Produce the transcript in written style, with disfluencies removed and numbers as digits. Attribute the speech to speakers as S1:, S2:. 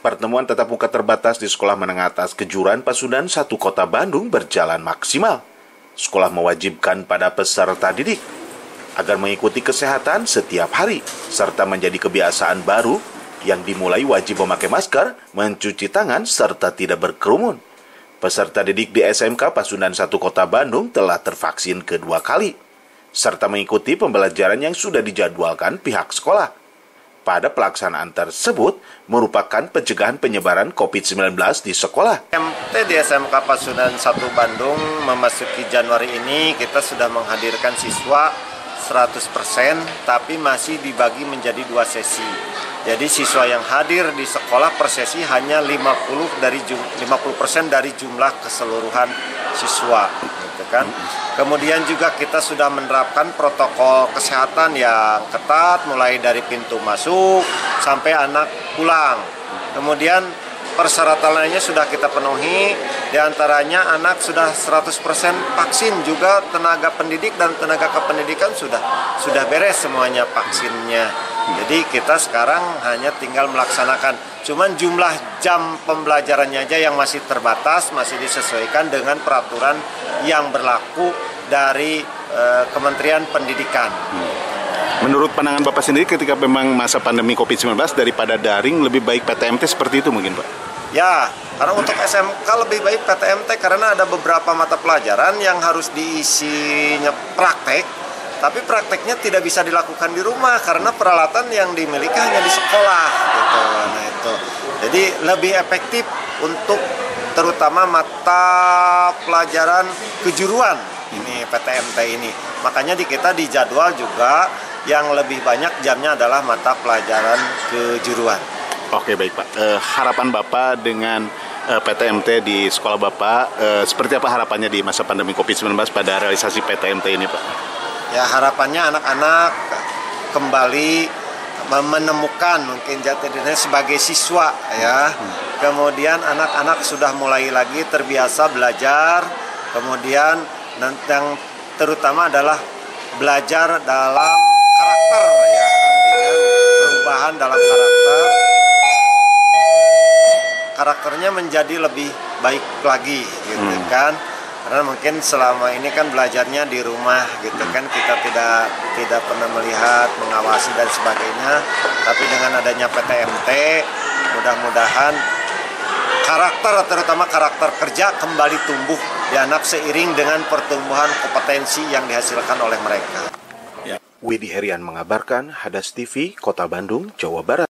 S1: Pertemuan tatap muka terbatas di Sekolah Menengah Atas Kejuruan Pasundan 1 Kota Bandung berjalan maksimal. Sekolah mewajibkan pada peserta didik agar mengikuti kesehatan setiap hari, serta menjadi kebiasaan baru yang dimulai wajib memakai masker, mencuci tangan, serta tidak berkerumun. Peserta didik di SMK Pasundan 1 Kota Bandung telah tervaksin kedua kali, serta mengikuti pembelajaran yang sudah dijadwalkan pihak sekolah. Pada pelaksanaan tersebut merupakan pencegahan penyebaran COVID-19 di sekolah.
S2: MT di SMK Pasundan 1 Bandung memasuki Januari ini kita sudah menghadirkan siswa 100%, tapi masih dibagi menjadi 2 sesi. Jadi siswa yang hadir di sekolah per sesi hanya 50% dari jumlah keseluruhan siswa, gitu kan. Kemudian juga kita sudah menerapkan protokol kesehatan yang ketat, mulai dari pintu masuk sampai anak pulang. Kemudian persyaratan lainnya sudah kita penuhi, diantaranya anak sudah 100% vaksin, juga tenaga pendidik dan tenaga kependidikan sudah beres semuanya vaksinnya. Jadi kita sekarang hanya tinggal melaksanakan, cuman jumlah jam pembelajarannya aja yang masih terbatas, masih disesuaikan dengan peraturan yang berlaku dari Kementerian Pendidikan.
S1: Menurut pandangan Bapak sendiri ketika memang masa pandemi COVID-19 daripada daring, lebih baik PTMT seperti itu mungkin Pak?
S2: Ya, karena untuk SMK lebih baik PTMT karena ada beberapa mata pelajaran yang harus diisinya praktek, tapi prakteknya tidak bisa dilakukan di rumah karena peralatan yang dimiliki hanya di sekolah, gitu. Nah itu, jadi lebih efektif untuk terutama mata pelajaran kejuruan ini PTMT ini. Makanya di kita dijadwal juga yang lebih banyak jamnya adalah mata pelajaran kejuruan.
S1: Oke, baik Pak. Harapan Bapak dengan PTMT di sekolah Bapak, seperti apa harapannya di masa pandemi COVID-19 pada realisasi PTMT ini Pak?
S2: Ya, harapannya anak-anak kembali menemukan mungkin jati dirinya sebagai siswa ya. Kemudian anak-anak sudah mulai lagi terbiasa belajar. Kemudian yang terutama adalah belajar dalam karakter ya, artinya perubahan dalam karakternya menjadi lebih baik lagi gitu kan. Karena mungkin selama ini kan belajarnya di rumah gitu kan, kita tidak pernah melihat, mengawasi dan sebagainya. Tapi dengan adanya PTMT, mudah-mudahan karakter, terutama karakter kerja kembali tumbuh di anak seiring dengan pertumbuhan kompetensi yang dihasilkan oleh mereka.
S1: Widi Herian mengabarkan, Hadas TV, Kota Bandung, Jawa Barat.